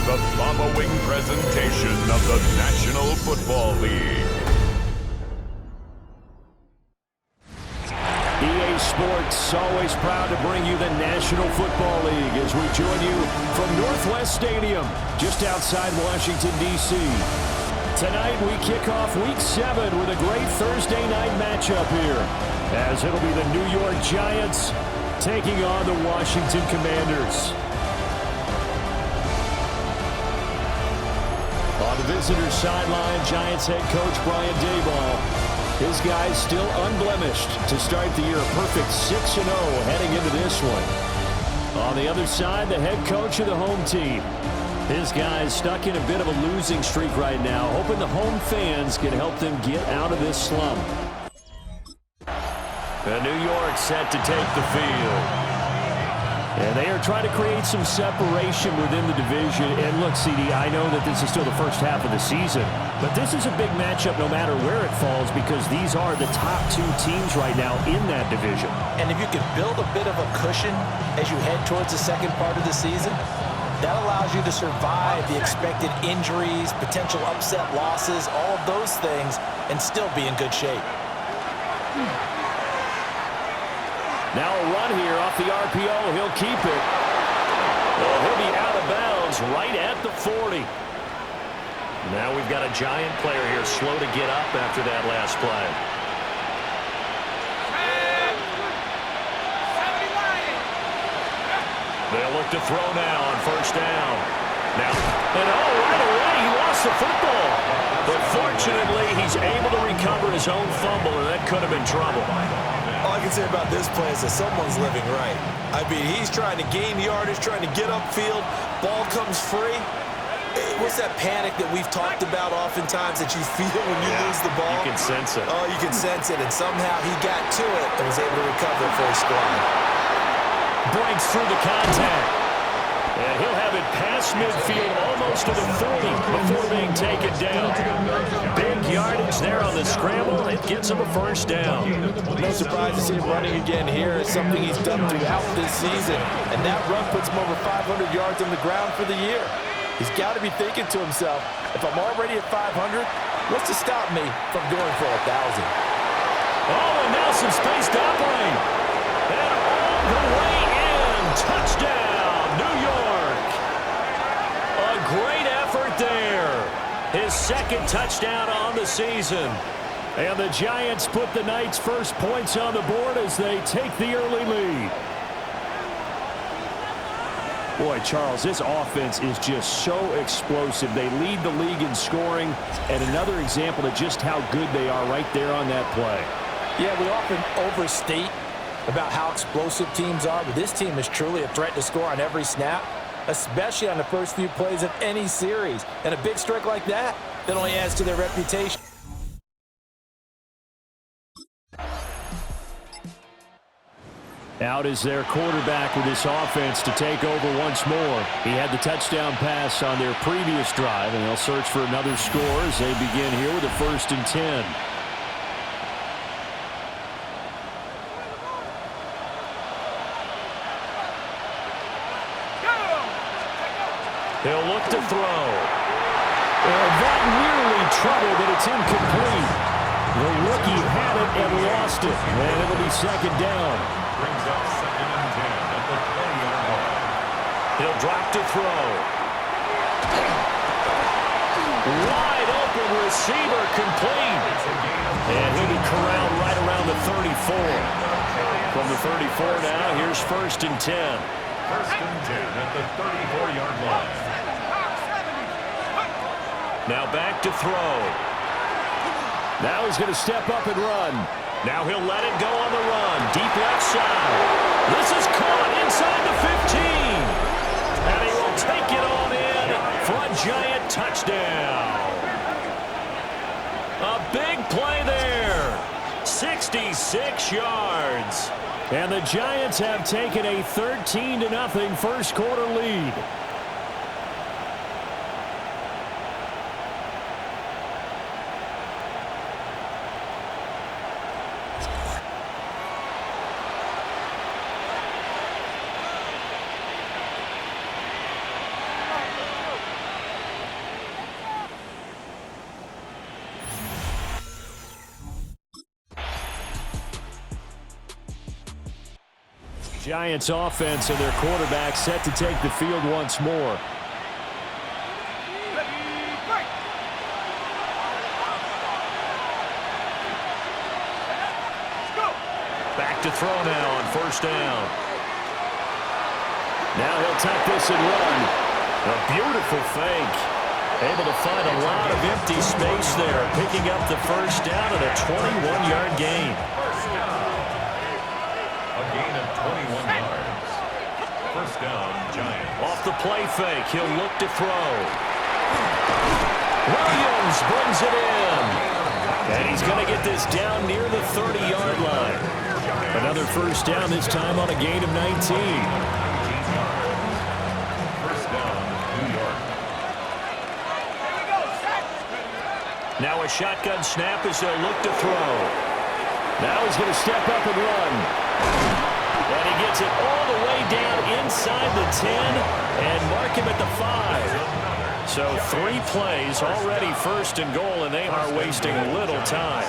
the following presentation of the National Football League. EA Sports, always proud to bring you the National Football League as we join you from Northwest Stadium, just outside Washington, D.C. Tonight, we kick off Week 7 with a great Thursday night matchup here, as it'll be the New York Giants taking on the Washington Commanders. On the visitor's sideline, Giants head coach Brian Daboll. His guys still unblemished to start the year, a perfect 6-0 heading into this one. On the other side, the head coach of the home team. His guys stuck in a bit of a losing streak right now, hoping the home fans can help them get out of this slump. And New York set to take the field. And they are trying to create some separation within the division. And look, CD, I know that this is still the first half of the season, but this is a big matchup no matter where it falls because these are the top two teams right now in that division. And if you can build a bit of a cushion as you head towards the second part of the season, that allows you to survive the expected injuries, potential upset losses, all of those things, and still be in good shape. Now a run here off the RPO. He'll keep it. Well, he'll be out of bounds right at the 40. Now we've got a Giant player here slow to get up after that last play. They'll look to throw now on first down. Now, and right away he lost the football. But fortunately, he's able to recover his own fumble, and that could have been trouble. All I can say about this play is that someone's living right. I mean, he's trying to gain yardage, trying to get upfield. Ball comes free. What's that panic that we've talked about oftentimes that you feel when you lose the ball? You can sense it. Oh, you can sense it. And somehow he got to it and was able to recover for his squad. Breaks through the contact. And he'll have it past midfield almost to the 40 before being taken down. Big yardage there on the scramble. It gets him a first down. No surprise to see him running again here. It's something he's done throughout this season. And that run puts him over 500 yards on the ground for the year. He's got to be thinking to himself, if I'm already at 500, what's to stop me from going for 1,000? Oh, and now some space to operate. And all the way in. Touchdown, New York. A great effort there. His second touchdown on the season. And the Giants put the Knights' first points on the board as they take the early lead. Boy, Charles, this offense is just so explosive. They lead the league in scoring, and another example of just how good they are right there on that play. Yeah, we often overstate about how explosive teams are, but this team is truly a threat to score on every snap, especially on the first few plays of any series. And a big strike like that only adds to their reputation. Out is their quarterback with this offense to take over once more. He had the touchdown pass on their previous drive, and they'll search for another score as they begin here with a 1st and 10. He'll look to throw. That nearly trouble, but it's incomplete. The rookie had it and lost it, and it'll be second down. Brings up 2nd and 10 at the 20-yard line. He'll drop to throw. Wide open receiver complete. And he'll be corralled right around the 34. From the 34 now, here's 1st and 10. 1st and 10 at the 34-yard line. Now back to throw. Now he's going to step up and run. Now he'll let it go on the run. Deep left side. This is caught inside the 15. And he will take it on in for a Giant touchdown. A big play there. 66 yards. And the Giants have taken a 13-0 first quarter lead. Giants offense and their quarterback set to take the field once more. Back to throw now on first down. Now he'll tuck this and run. A beautiful fake. Able to find a lot of empty space there, picking up the first down and a 21-yard gain. A gain of 21 yards. First down, Giants. Off the play fake, he'll look to throw. Williams brings it in. And he's going to get this down near the 30-yard line. Another first down, this time on a gain of 19. First down, New York. Now a shotgun snap as they'll look to throw. Now he's going to step up and run. And he gets it all the way down inside the 10 and mark him at the 5. So 3 plays already first and goal, and they are wasting little time.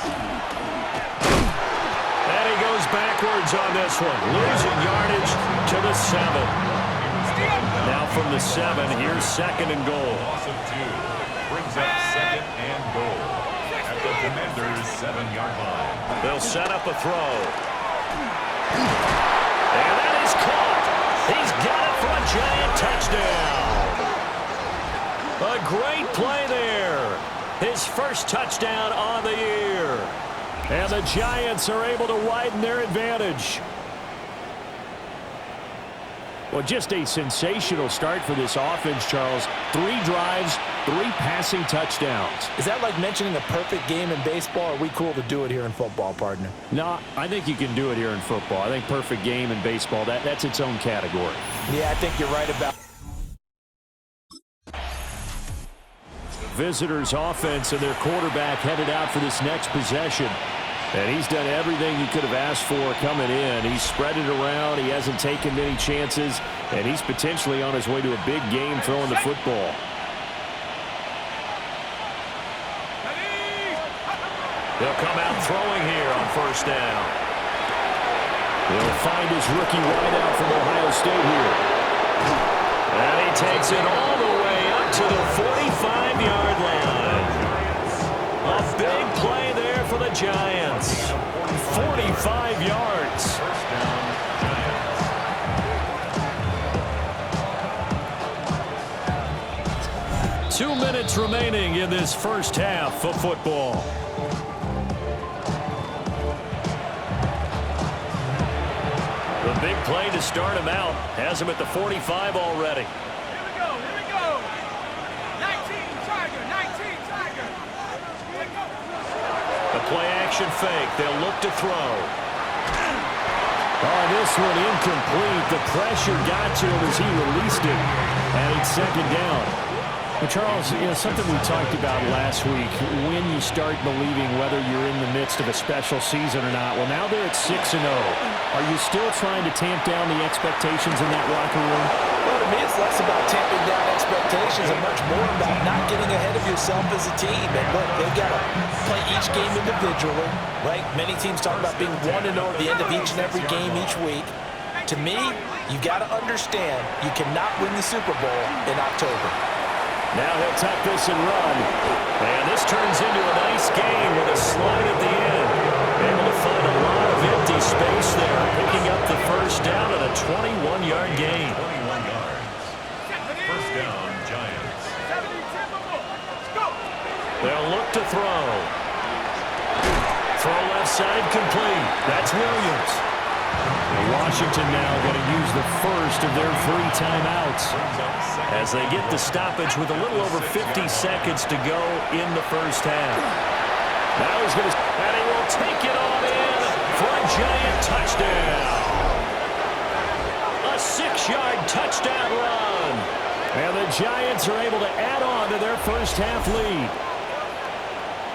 And he goes backwards on this one, losing yardage to the 7. Now from the 7, here's second and goal. Loss of 2. Brings up second and goal at the Commanders' 7-yard line. They'll set up a throw. And that is caught. He's got it for a Giant touchdown. A great play there. His first touchdown on the year. And the Giants are able to widen their advantage. Well, just a sensational start for this offense, Charles. 3 drives, 3 passing touchdowns. Is that like mentioning a perfect game in baseball? Or are we cool to do it here in football, partner? No, I think you can do it here in football. I think perfect game in baseball, that's its own category. Yeah, I think you're right about Visitors offense and their quarterback headed out for this next possession. And he's done everything he could have asked for coming in. He's spread it around. He hasn't taken many chances. And he's potentially on his way to a big game throwing the football. He'll come out throwing here on first down. He'll find his rookie wideout from Ohio State here. And he takes it all the way up to the 45-yard line. A big play there for the Giants. 45 yards. First down, Giants. 2 minutes remaining in this first half of football. The big play to start him out. Has him at the 45 already. Here we go, here we go. 19 Tiger, 19 Tiger. Here we go. The play action fake. They'll look to throw. Oh, this one incomplete. The pressure got to him as he released it. And it's second down. Well, Charles, something we talked about last week, when you start believing whether you're in the midst of a special season or not. Well, now they're at 6-0. Are you still trying to tamp down the expectations in that locker room? Well, to me, it's less about tamping down expectations and much more about not getting ahead of yourself as a team. And look, they've got to play each game individually, right? Many teams talk about being 1-0 at the end of each and every game each week. To me, you got to understand you cannot win the Super Bowl in October. Now he'll tuck this and run. And this turns into a nice game with a slide at the end. Able to find a lot of empty space there, picking up the first down at a 21-yard gain. 21 yards. First down, Giants. They'll look to throw. Throw left side complete. That's Williams. Washington now going to use the first of their 3 timeouts as they get the stoppage with a little over 50 seconds to go in the first half. Now he's going to, and he will take it on in for a Giant touchdown. A 6-yard touchdown run. And the Giants are able to add on to their first half lead.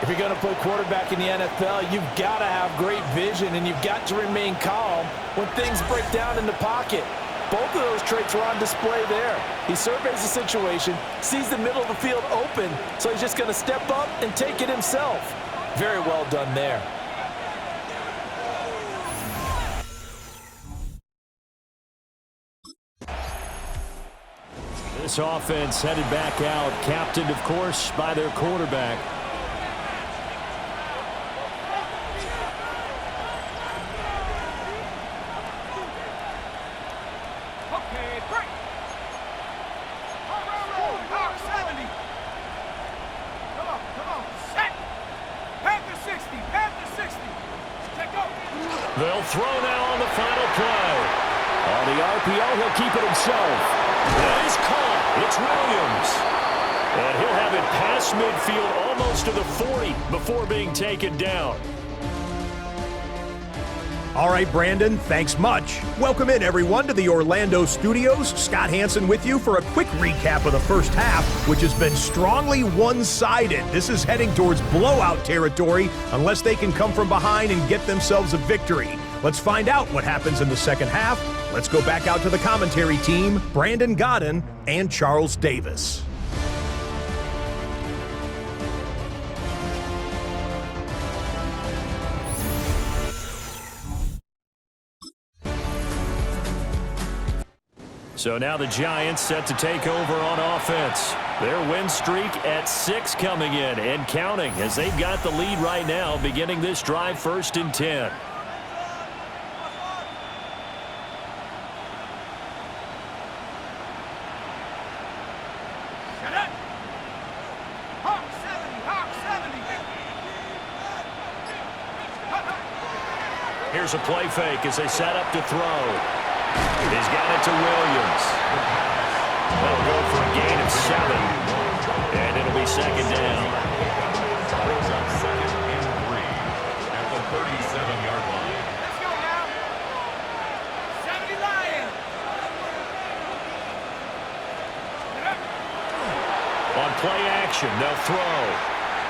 If you're going to play quarterback in the NFL, you've got to have great vision, and you've got to remain calm when things break down in the pocket. Both of those traits were on display there. He surveys the situation, sees the middle of the field open, so he's just going to step up and take it himself. Very well done there. This offense headed back out, captained, of course, by their quarterback. Okay, break. Hawk 70. Come on, set. Panther 60, Panther 60. Check go. They'll throw now on the final play. On the RPO, he'll keep it himself. That is caught. It's Williams. And he'll have it past midfield almost to the 40 before being taken down. All right, Brandon, thanks much. Welcome in, everyone, to the Orlando studios. Scott Hansen with you for a quick recap of the first half, which has been strongly one-sided. This is heading towards blowout territory unless they can come from behind and get themselves a victory. Let's find out what happens in the second half. Let's go back out to the commentary team, Brandon Godden and Charles Davis. So now the Giants set to take over on offense. Their win streak at 6 coming in and counting as they've got the lead right now beginning this drive 1st and 10. Shut up. Hawk 70, Hawk 70. Here's a play fake as they set up to throw. He's got it to Williams. They'll go for a gain of 7. And it'll be 2nd down. Brings up 2nd and 3 at the 37-yard line. Let's go now. 70 Lions. On play action, they'll throw.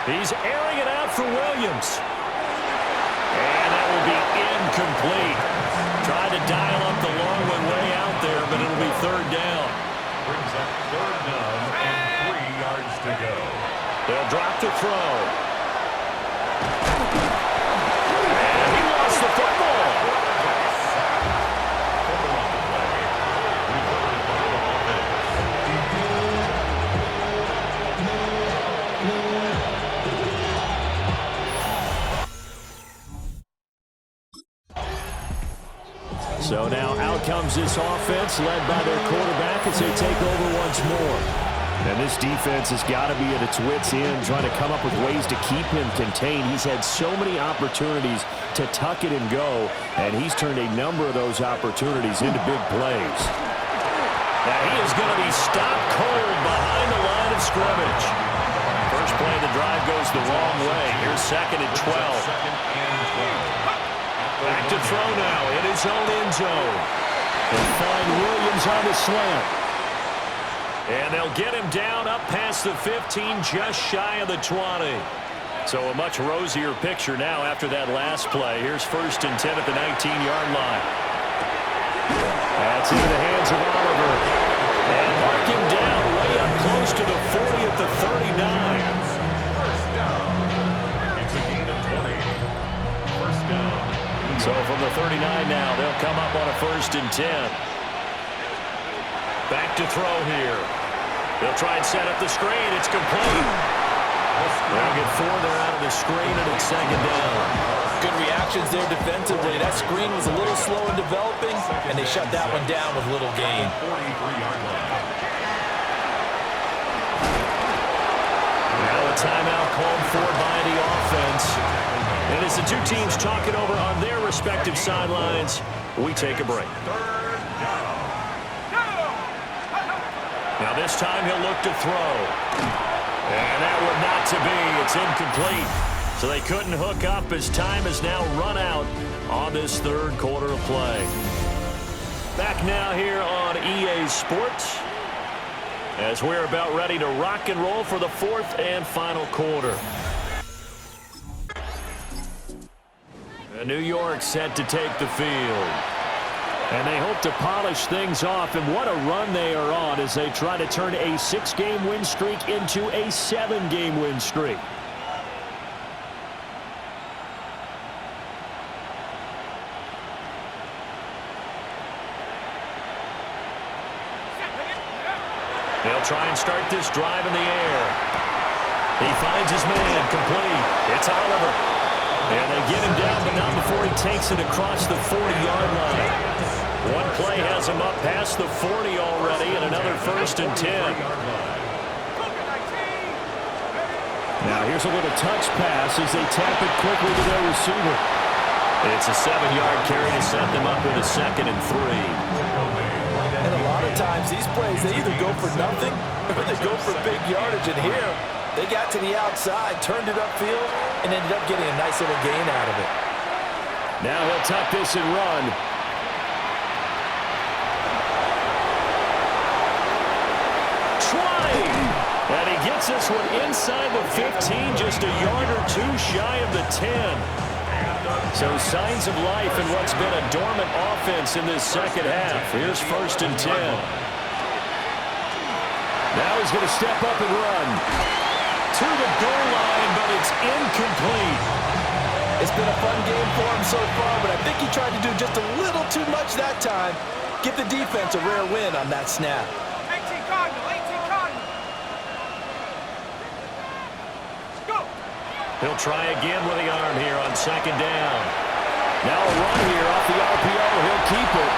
He's airing it out for Williams. And that will be incomplete. Tried to dial up the long one way out there, but it'll be 3rd down. Brings up 3rd down and 3 yards to go. They'll drop to throw. And he lost the football. So now out comes this offense led by their quarterback as they take over once more. And this defense has got to be at its wits' end trying to come up with ways to keep him contained. He's had so many opportunities to tuck it and go, and he's turned a number of those opportunities into big plays. Now he is going to be stopped cold behind the line of scrimmage. First play of the drive goes the wrong way. Here's 2nd and 12. 2nd and 12. Back to throw now in his own end zone. They'll find Williams on the slant. And they'll get him down up past the 15, just shy of the 20. So a much rosier picture now after that last play. Here's 1st and 10 at the 19-yard line. That's into the hands of Oliver. And mark him down way up close to the 40 at the 39. First down. It's a gain of 20. First down. So from the 39 now, they'll come up on a 1st and 10. Back to throw here. They'll try and set up the screen. It's complete. They'll get 4 there out of the screen, and it's 2nd down. Good reactions there defensively. That screen was a little slow in developing, and they shut that one down with little gain. 43-yard line. Now a timeout called for by the offense. And as the two teams talk it over on their respective sidelines, we take a break. Now this time he'll look to throw. And that would not to be. It's incomplete. So they couldn't hook up as time has now run out on this 3rd quarter of play. Back now here on EA Sports as we're about ready to rock and roll for the 4th and final quarter. New York set to take the field. And they hope to polish things off, and what a run they are on as they try to turn a 6-game win streak into a 7-game win streak. They'll try and start this drive in the air. He finds his man, complete. It's Oliver. And they get him down, but not before he takes it across the 40-yard line. One play has him up past the 40 already, and another 1st and 10. Now here's a little touch pass as they tap it quickly to their receiver. It's a 7-yard carry to set them up with a 2nd and 3. And a lot of times these plays, they either go for nothing or they go for big yardage. And here, they got to the outside, turned it upfield, and ended up getting a nice little gain out of it. Now he'll tuck this and run. Trying! And he gets this one inside the 15, just a yard or two shy of the 10. So signs of life in what's been a dormant offense in this second half. Here's 1st and 10. Now he's going to step up and run. To the goal line, but it's incomplete. It's been a fun game for him so far, but I think he tried to do just a little too much that time. Give the defense a rare win on that snap. 18 Cardinal, 18 Cardinal. Go. He'll try again with the arm here on 2nd down. Now a run here off the RPO. He'll keep it.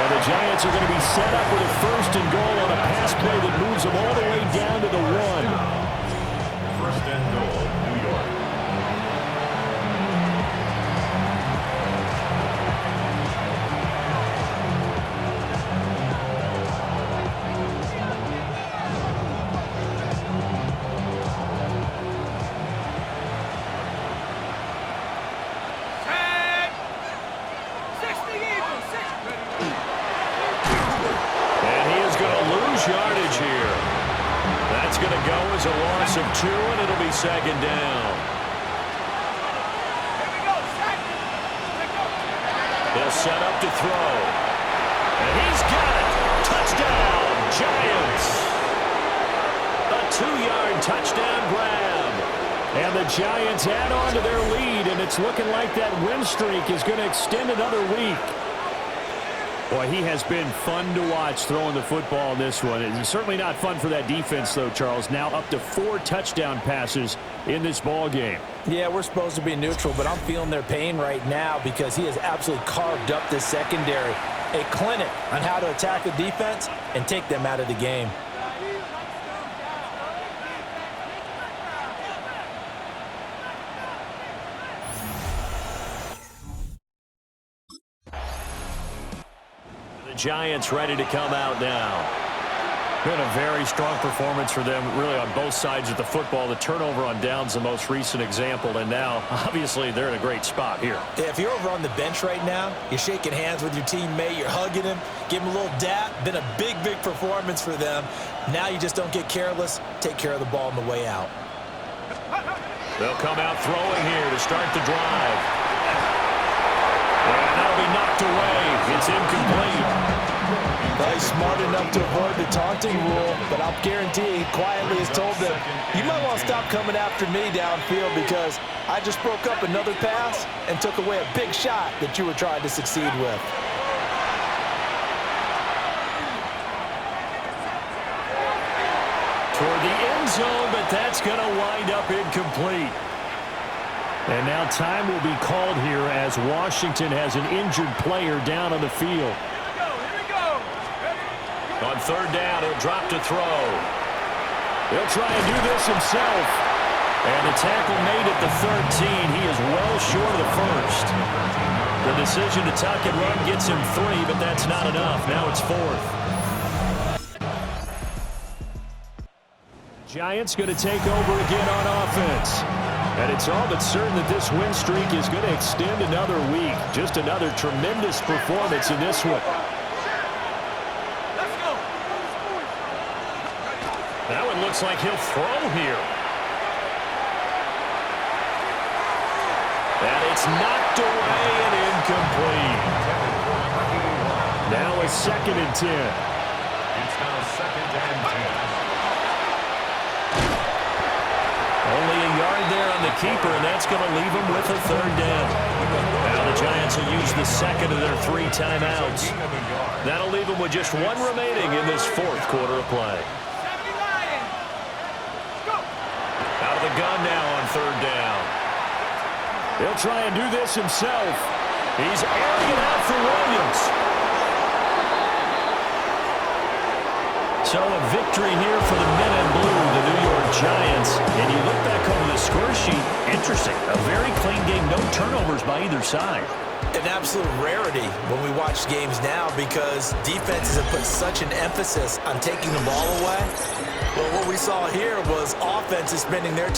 Well, the Giants are going to be set up with a 1st and goal on a pass play that moves them all the way down to the 1. 1st and goal, New York. Tag. 60 Eagles, 6. And he is going to lose yardage here. That's going to go as a loss of 2, and it'll be 2nd down. Here we go, second. Take over. He'll set up to throw. And he's got it. Touchdown, Giants. A 2-yard touchdown grab. And the Giants add on to their lead, and it's looking like that win streak is going to extend another week. Boy, he has been fun to watch throwing the football in this one. It's certainly not fun for that defense, though, Charles. Now up to 4 touchdown passes in this ball game. Yeah, we're supposed to be neutral, but I'm feeling their pain right now because he has absolutely carved up this secondary. A clinic on how to attack the defense and take them out of the game. The Giants ready to come out now. Been a very strong performance for them, really, on both sides of the football. The turnover on downs, the most recent example, and now, obviously, they're in a great spot here. Yeah, if you're over on the bench right now, you're shaking hands with your teammate, you're hugging him, give him a little dap. Been a big, big performance for them. Now you just don't get careless. Take care of the ball on the way out. They'll come out throwing here to start the drive. And that'll be knocked away. It's incomplete. He's smart enough to avoid the taunting rule, but I'll guarantee he quietly has told them, you might want to stop coming after me downfield because I just broke up another pass and took away a big shot that you were trying to succeed with. Toward the end zone, but that's going to wind up incomplete. And now time will be called here as Washington has an injured player down on the field. On 3rd down, he'll drop to throw. He'll try and do this himself. And the tackle made at the 13. He is well short of the first. The decision to tuck and run gets him 3, but that's not enough. Now it's 4th. Giants going to take over again on offense. And it's all but certain that this win streak is going to extend another week. Just another tremendous performance in this one. That one looks like he'll throw here. And it's knocked away and incomplete. Now a 2nd and 10. It's now 2nd and 10. Only a yard there on the keeper, and that's going to leave him with a 3rd down. Now the Giants will use the 2nd of their 3 timeouts. That'll leave them with just 1 remaining in this 4th quarter of play. gun now on third down. He'll try and do this himself. He's airing it out for Williams. So a victory here for the men in blue, the New York Giants. And you look back over the score sheet, interesting. A very clean game, no turnovers by either side. An absolute rarity when we watch games now because defenses have put such an emphasis on taking the ball away. But what we saw here was offenses spending their